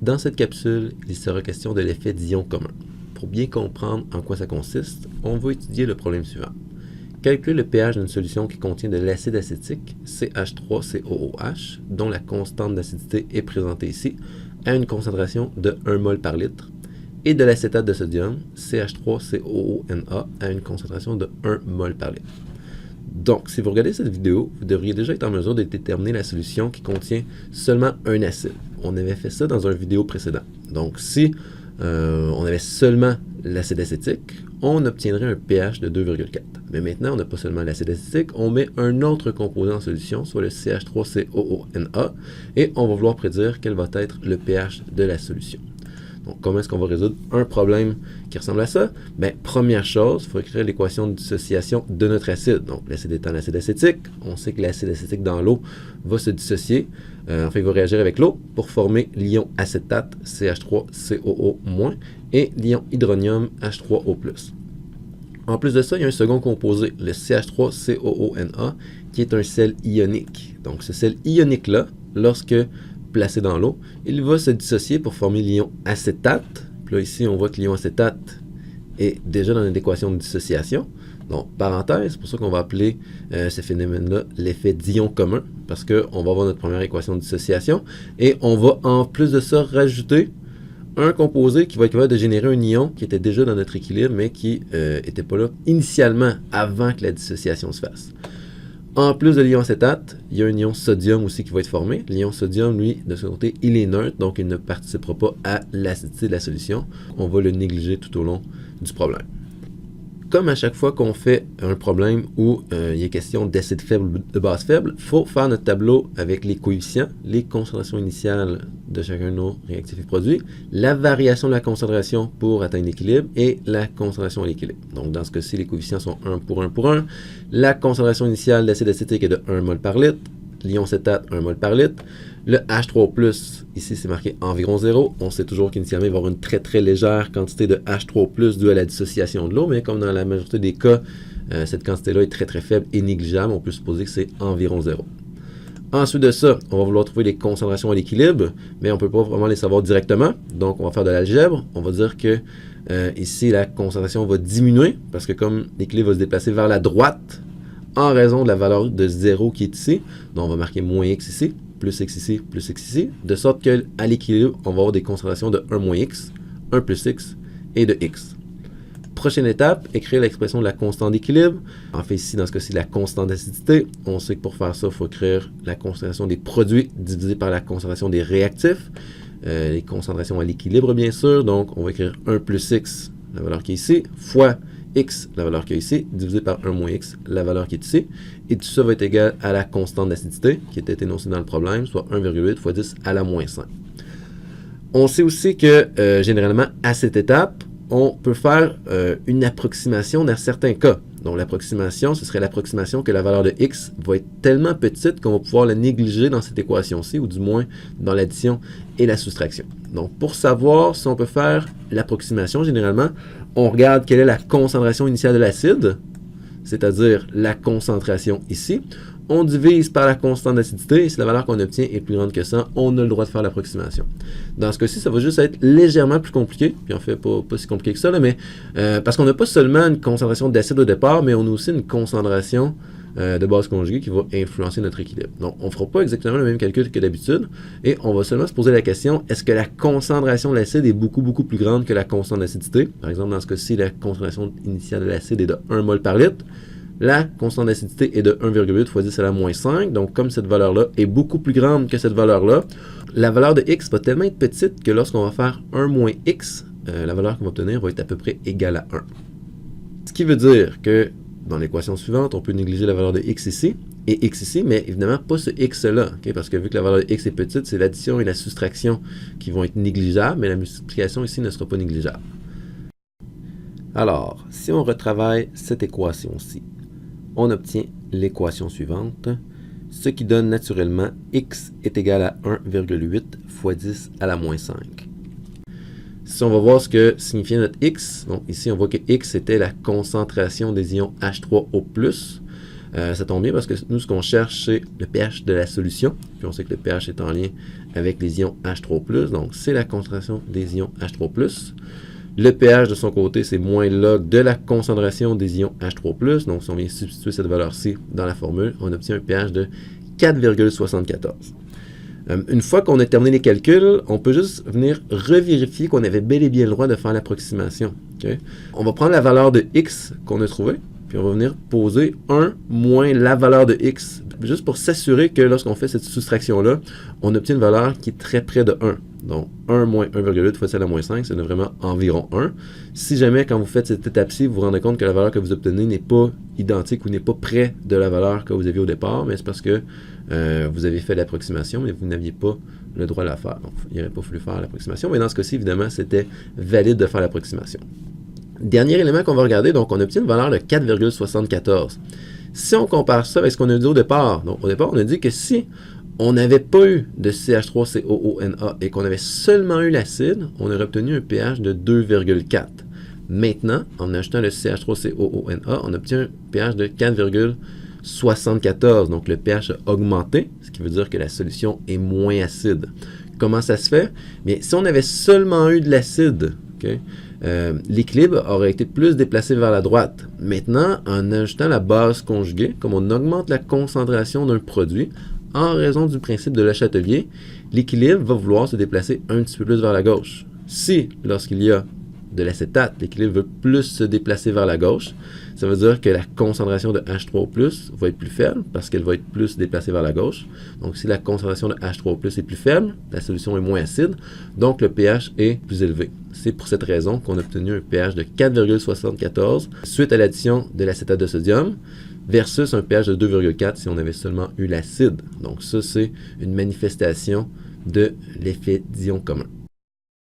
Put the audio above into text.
Dans cette capsule, il sera question de l'effet d'ion commun. Pour bien comprendre en quoi ça consiste, on va étudier le problème suivant. Calculer le pH d'une solution qui contient de l'acide acétique, CH3COOH, dont la constante d'acidité est présentée ici, à une concentration de 1 mol par litre, et de l'acétate de sodium, CH3COONA, à une concentration de 1 mol par litre. Donc, si vous regardez cette vidéo, vous devriez déjà être en mesure de déterminer la solution qui contient seulement un acide. On avait fait ça dans une vidéo précédente. Donc, si on avait seulement l'acide acétique, on obtiendrait un pH de 2,4. Mais maintenant, on n'a pas seulement l'acide acétique, on met un autre composé en solution, soit le CH3COONA, et on va vouloir prédire quel va être le pH de la solution. Donc, comment est-ce qu'on va résoudre un problème qui ressemble à ça? Bien, première chose, il faut écrire l'équation de dissociation de notre acide. Donc, l'acide étant l'acide acétique, on sait que l'acide acétique dans l'eau va se dissocier, enfin, il va réagir avec l'eau pour former l'ion acétate, CH3COO-, et l'ion hydronium, H3O+. En plus de ça, il y a un second composé, le CH3COONA, qui est un sel ionique. Donc, ce sel ionique-là, lorsque placé dans l'eau, il va se dissocier pour former l'ion acétate. Puis là, ici, on voit que l'ion acétate est déjà dans une équation de dissociation. Donc, parenthèse, c'est pour ça qu'on va appeler ce phénomène-là l'effet d'ion commun, parce qu'on va avoir notre première équation de dissociation, et on va, en plus de ça, rajouter un composé qui va être capable de générer un ion qui était déjà dans notre équilibre, mais qui n'était pas là initialement, avant que la dissociation se fasse. En plus de l'ion acétate, il y a un ion sodium aussi qui va être formé. L'ion sodium, lui, de son côté, il est neutre, donc il ne participera pas à l'acidité de la solution. On va le négliger tout au long du problème. Comme à chaque fois qu'on fait un problème où il est question d'acide faible ou de base faible, il faut faire notre tableau avec les coefficients, les concentrations initiales de chacun de nos réactifs et produits, la variation de la concentration pour atteindre l'équilibre et la concentration à l'équilibre. Donc dans ce cas-ci, les coefficients sont 1 pour 1 pour 1. La concentration initiale d'acide acétique est de 1 mol par litre, l'ion acétate 1 mol par litre. Le H3+, ici c'est marqué environ 0. On sait toujours qu'initialement il va y avoir une très très légère quantité de H3+, due à la dissociation de l'eau, mais comme dans la majorité des cas, cette quantité-là est très très faible et négligeable, on peut supposer que c'est environ 0. Ensuite de ça, on va vouloir trouver les concentrations à l'équilibre, mais on ne peut pas vraiment les savoir directement, donc on va faire de l'algèbre. On va dire que ici la concentration va diminuer, parce que comme l'équilibre va se déplacer vers la droite, en raison de la valeur de 0 qui est ici, donc on va marquer moins x ici, plus x ici, plus x ici, de sorte qu'à l'équilibre, on va avoir des concentrations de 1 moins x, 1 plus x et de x. Prochaine étape, écrire l'expression de la constante d'équilibre. En fait, ici, dans ce cas-ci, la constante d'acidité. On sait que pour faire ça, il faut écrire la concentration des produits divisée par la concentration des réactifs. Les concentrations à l'équilibre, bien sûr. Donc, on va écrire 1 plus x, la valeur qui est ici, fois x, la valeur qui est ici, divisé par 1 moins x, la valeur qui est ici. Et tout ça va être égal à la constante d'acidité, qui était énoncée dans le problème, soit 1,8 fois 10 à la moins 5. On sait aussi que, généralement, à cette étape, on peut faire une approximation dans certains cas. Donc, l'approximation, ce serait l'approximation que la valeur de x va être tellement petite qu'on va pouvoir la négliger dans cette équation-ci, ou du moins dans l'addition et la soustraction. Donc, pour savoir si on peut faire l'approximation, généralement, on regarde quelle est la concentration initiale de l'acide, c'est-à-dire la concentration ici. On divise par la constante d'acidité, et si la valeur qu'on obtient est plus grande que ça, on a le droit de faire l'approximation. Dans ce cas-ci, ça va juste être légèrement plus compliqué, puis en fait pas si compliqué que ça, là, mais parce qu'on n'a pas seulement une concentration d'acide au départ, mais on a aussi une concentration de base conjuguée qui va influencer notre équilibre. Donc, on ne fera pas exactement le même calcul que d'habitude, et on va seulement se poser la question, est-ce que la concentration de l'acide est beaucoup plus grande que la constante d'acidité? Par exemple, dans ce cas-ci, la concentration initiale de l'acide est de 1 mol par litre. La constante d'acidité est de 1,8 fois 10 à la moins 5. Donc, comme cette valeur-là est beaucoup plus grande que cette valeur-là, la valeur de x va tellement être petite que lorsqu'on va faire 1 moins x, la valeur qu'on va obtenir va être à peu près égale à 1. Ce qui veut dire que dans l'équation suivante, on peut négliger la valeur de x ici et x ici, mais évidemment pas ce x-là, okay? Parce que vu que la valeur de x est petite, c'est l'addition et la soustraction qui vont être négligeables, mais la multiplication ici ne sera pas négligeable. Alors, si on retravaille cette équation-ci, on obtient l'équation suivante, ce qui donne naturellement x est égal à 1,8 fois 10 à la moins 5. Si on va voir ce que signifiait notre x, donc ici on voit que x était la concentration des ions H3O+. Ça tombe bien parce que nous, ce qu'on cherche, c'est le pH de la solution. Puis on sait que le pH est en lien avec les ions H3+, donc c'est la concentration des ions H3+. Le pH de son côté, c'est moins log de la concentration des ions H3+. Donc si on vient substituer cette valeur-ci dans la formule, on obtient un pH de 4,74. Une fois qu'on a terminé les calculs, on peut juste venir revérifier qu'on avait bel et bien le droit de faire l'approximation. Okay? On va prendre la valeur de x qu'on a trouvée, puis on va venir poser 1 moins la valeur de x, juste pour s'assurer que lorsqu'on fait cette soustraction-là, on obtient une valeur qui est très près de 1. Donc 1 moins 1,8 fois celle à moins 5, c'est vraiment environ 1. Si jamais, quand vous faites cette étape-ci, vous vous rendez compte que la valeur que vous obtenez n'est pas identique ou n'est pas près de la valeur que vous aviez au départ, mais c'est parce que vous avez fait l'approximation, mais vous n'aviez pas le droit de la faire. Donc, il n'aurait pas fallu faire l'approximation, mais dans ce cas-ci, évidemment, c'était valide de faire l'approximation. Dernier élément qu'on va regarder, donc on obtient une valeur de 4,74. Si on compare ça avec ce qu'on a dit au départ, donc au départ, on a dit que si on n'avait pas eu de CH3COONA et qu'on avait seulement eu l'acide, on aurait obtenu un pH de 2,4. Maintenant, en ajoutant le CH3COONA, on obtient un pH de 4,74. Donc le pH a augmenté, ce qui veut dire que la solution est moins acide. Comment ça se fait? Bien, si on avait seulement eu de l'acide, okay, l'équilibre aurait été plus déplacé vers la droite. Maintenant, en ajoutant la base conjuguée, comme on augmente la concentration d'un produit, en raison du principe de Le Chatelier, l'équilibre va vouloir se déplacer un petit peu plus vers la gauche. Si, lorsqu'il y a de l'acétate, l'équilibre veut plus se déplacer vers la gauche, ça veut dire que la concentration de H3+ va être plus faible parce qu'elle va être plus déplacée vers la gauche. Donc, si la concentration de H3+ est plus faible, la solution est moins acide, donc le pH est plus élevé. C'est pour cette raison qu'on a obtenu un pH de 4,74 suite à l'addition de l'acétate de sodium versus un pH de 2,4 si on avait seulement eu l'acide. Donc ça, c'est une manifestation de l'effet d'ion commun.